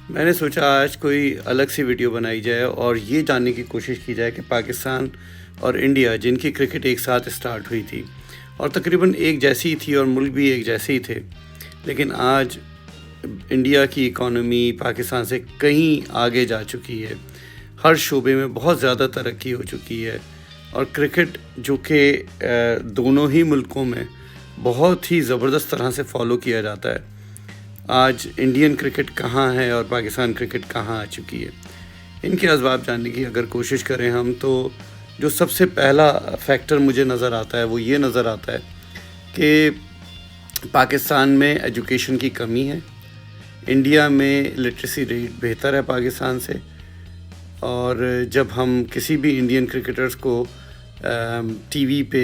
میں نے سوچا آج کوئی الگ سی ویڈیو بنائی جائے اور یہ جاننے کی کوشش کی جائے کہ پاکستان اور انڈیا جن کی کرکٹ ایک ساتھ اسٹارٹ ہوئی تھی اور تقریباً ایک جیسی تھی اور ملک بھی ایک جیسے ہی تھے، لیکن آج انڈیا کی اکانومی پاکستان سے کہیں آگے جا چکی ہے، ہر شعبے میں بہت زیادہ ترقی ہو چکی ہے، اور کرکٹ جو کہ دونوں ہی ملکوں میں بہت ہی زبردست طرح سے فالو کیا جاتا ہے، آج انڈین کرکٹ کہاں ہے اور پاکستان کرکٹ کہاں آ چکی ہے، ان کے اسباب جاننے کی اگر کوشش کریں ہم، تو جو سب سے پہلا فیکٹر مجھے نظر آتا ہے وہ یہ نظر آتا ہے کہ پاکستان میں ایجوکیشن کی کمی ہے، انڈیا میں لٹریسی ریٹ بہتر ہے پاکستان سے، اور جب ہم کسی بھی انڈین کرکٹرز کو ٹی وی پہ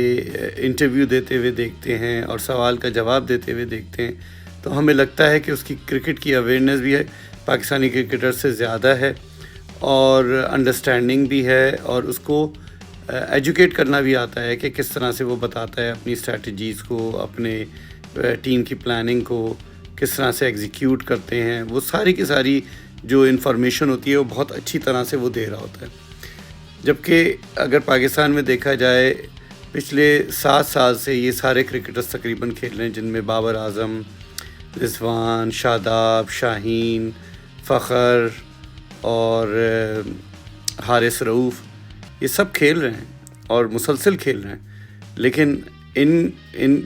انٹرویو دیتے ہوئے دیکھتے ہیں اور سوال کا جواب دیتے ہوئے دیکھتے ہیں تو ہمیں لگتا ہے کہ اس کی کرکٹ کی اویئرنیس بھی ہے پاکستانی کرکٹر سے زیادہ ہے، اور انڈرسٹینڈنگ بھی ہے، اور اس کو ایجوکیٹ کرنا بھی آتا ہے کہ کس طرح سے وہ بتاتا ہے اپنی اسٹریٹجیز کو، اپنے ٹیم کی پلاننگ کو کس طرح سے ایگزیکیوٹ کرتے ہیں، وہ ساری کی ساری جو انفارمیشن ہوتی ہے وہ بہت اچھی طرح سے وہ دے رہا ہوتا ہے۔ جبکہ اگر پاکستان میں دیکھا جائے پچھلے 7 سال سے یہ سارے کرکٹرز تقریباً کھیل رہے ہیں، جن میں بابر اعظم، رضوان، شاداب، شاہین، فخر اور حارث رؤوف، یہ سب کھیل رہے ہیں اور مسلسل کھیل رہے ہیں، لیکن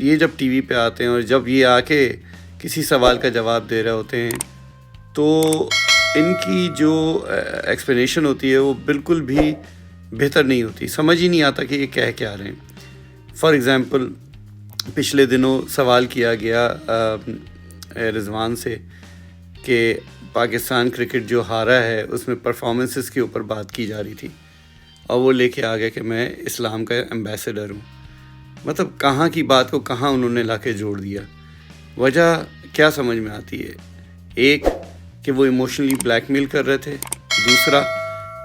یہ جب ٹی وی پہ آتے ہیں اور جب یہ آ کے کسی سوال کا جواب دے رہے ہوتے ہیں تو ان کی جو ایکسپلینیشن ہوتی ہے وہ بالکل بھی بہتر نہیں ہوتی، سمجھ ہی نہیں آتا کہ یہ کہہ کیا رہے ہیں۔ فار ایگزامپل پچھلے دنوں سوال کیا گیا رضوان سے کہ پاکستان کرکٹ جو ہارا ہے اس میں پرفارمنسز کے اوپر بات کی جا رہی تھی، اور وہ لے کے آ گیا کہ میں اسلام کا ایمبیسڈر ہوں۔ مطلب کہاں کی بات کو کہاں انہوں نے لا کے جوڑ دیا۔ وجہ کیا سمجھ میں آتی ہے؟ ایک کہ وہ ایموشنلی بلیک میل کر رہے تھے، دوسرا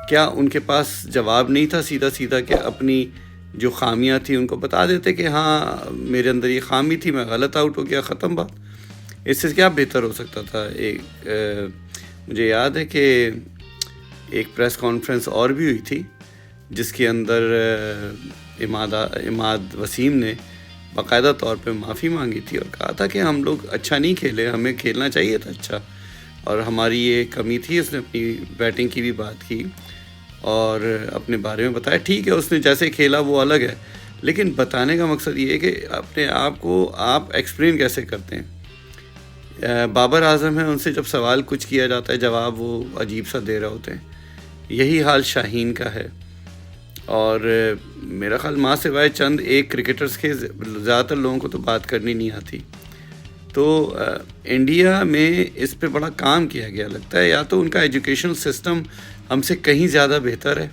کیا ان کے پاس جواب نہیں تھا سیدھا کہ اپنی جو خامیاں تھیں ان کو بتا دیتے کہ ہاں میرے اندر یہ خامی تھی، میں غلط آؤٹ ہو گیا، ختم بات۔ اس سے کیا بہتر ہو سکتا تھا؟ مجھے یاد ہے کہ ایک پریس کانفرنس اور بھی ہوئی تھی جس کے اندر عماد وسیم نے باقاعدہ طور پہ معافی مانگی تھی اور کہا تھا کہ ہم لوگ اچھا نہیں کھیلے، ہمیں کھیلنا چاہیے تھا اچھا، اور ہماری یہ کمی تھی۔ اس نے اپنی بیٹنگ کی بھی بات کی اور اپنے بارے میں بتایا، ٹھیک ہے اس نے جیسے کھیلا وہ الگ ہے، لیکن بتانے کا مقصد یہ ہے کہ اپنے آپ کو آپ ایکسپلین کیسے کرتے ہیں۔ بابر اعظم ہیں، ان سے جب سوال کچھ کیا جاتا ہے جواب وہ عجیب سا دے رہے ہوتے ہیں۔ یہی حال شاہین کا ہے، اور میرا خیال ماں سوائے چند ایک کرکٹرز کے زیادہ تر لوگوں کو تو بات کرنی نہیں آتی۔ تو انڈیا میں اس پہ بڑا کام کیا گیا لگتا ہے، یا تو ان کا ایجوکیشن سسٹم ہم سے کہیں زیادہ بہتر ہے،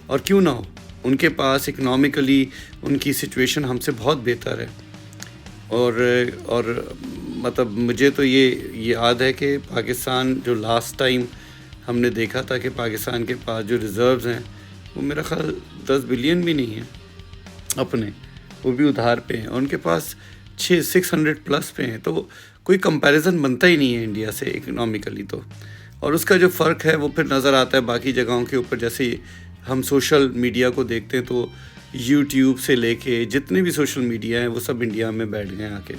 اور کیوں نہ ہو، ان کے پاس اکنامکلی ان کی سچویشن ہم سے بہت بہتر ہے، اور مطلب مجھے تو یہ یاد ہے کہ پاکستان جو لاسٹ ٹائم ہم نے دیکھا تھا کہ پاکستان کے پاس جو ریزروز ہیں وہ میرا خیال 10 بلین بھی نہیں ہیں اپنے، وہ بھی ادھار پہ ہیں، اور ان کے پاس 600 پلس پہ ہیں، تو کوئی کمپیریزن بنتا ہی نہیں ہے انڈیا سے اکنامکلی تو۔ اور اس کا جو فرق ہے وہ پھر نظر آتا ہے باقی جگہوں کے اوپر، جیسے ہم سوشل میڈیا کو دیکھتے ہیں تو یوٹیوب سے لے کے جتنے بھی سوشل میڈیا ہیں وہ سب انڈیا میں بیٹھ گئے آ کے،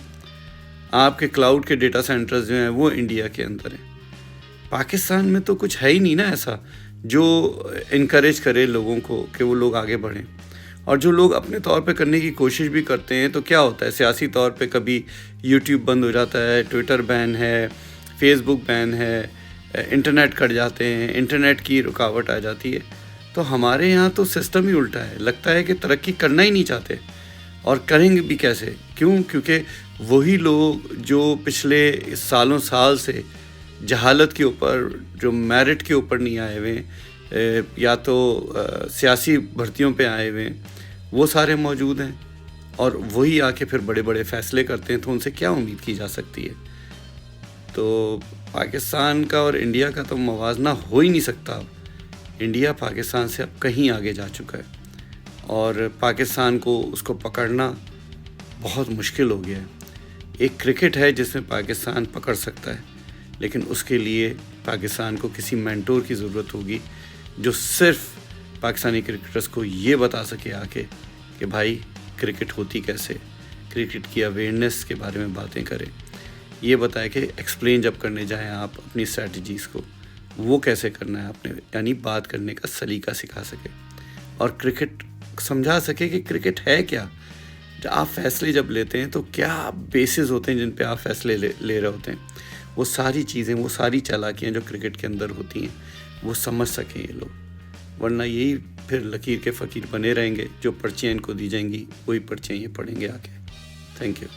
آپ کے کلاؤڈ کے ڈیٹا سینٹرز جو ہیں وہ انڈیا کے اندر ہیں۔ پاکستان میں تو کچھ ہے ہی نہیں نا ایسا جو انکریج کرے لوگوں کو کہ وہ لوگ آگے بڑھیں، اور جو لوگ اپنے طور پہ کرنے کی کوشش بھی کرتے ہیں تو کیا ہوتا ہے، سیاسی طور پہ کبھی یوٹیوب بند ہو جاتا ہے، ٹویٹر بین ہے، فیس بک بین ہے، انٹرنیٹ کٹ جاتے ہیں، انٹرنیٹ کی رکاوٹ آ جاتی ہے۔ تو ہمارے یہاں تو سسٹم ہی الٹا ہے، لگتا ہے کہ ترقی کرنا ہی نہیں چاہتے، اور کریں گے بھی کیسے؟ کیونکہ وہی لوگ جو پچھلے سال سے جہالت کے اوپر، جو میرٹ کے اوپر نہیں آئے ہوئے، یا تو سیاسی بھرتیوں پہ آئے ہوئے، وہ سارے موجود ہیں، اور وہی آ کے پھر بڑے بڑے فیصلے کرتے ہیں، تو ان سے کیا امید کی جا سکتی ہے؟ تو پاکستان کا اور انڈیا کا تو موازنہ ہو ہی نہیں سکتا۔ اب انڈیا پاکستان سے اب کہیں آگے جا چکا ہے، اور پاکستان کو اس کو پکڑنا بہت مشکل ہو گیا ہے۔ ایک کرکٹ ہے جس میں پاکستان پکڑ سکتا ہے، لیکن اس کے لیے پاکستان کو کسی مینٹور کی ضرورت ہوگی جو صرف پاکستانی کرکٹرز کو یہ بتا سکے آ کے کہ بھائی کرکٹ ہوتی کیسے، کرکٹ کی اویئرنیس کے بارے میں باتیں کریں، یہ بتائے کہ ایکسپلین جب کرنے جائیں آپ اپنی اسٹریٹجیز کو وہ کیسے کرنا ہے آپ نے، یعنی بات کرنے کا سلیقہ سکھا سکے اور کرکٹ سمجھا سکے کہ کرکٹ ہے کیا، آپ فیصلے جب لیتے ہیں تو کیا بیسز ہوتے ہیں جن پہ آپ فیصلے لے رہے ہوتے ہیں، وہ ساری چیزیں، وہ ساری چالاکیاں جو کرکٹ کے اندر ہوتی ہیں وہ سمجھ سکیں یہ لوگ، ورنہ یہی پھر لکیر کے فقیر بنے رہیں گے، جو پرچیاں ان کو دی جائیں گی وہی پرچیاں یہ پڑھیں گے آ کے۔ Thank you.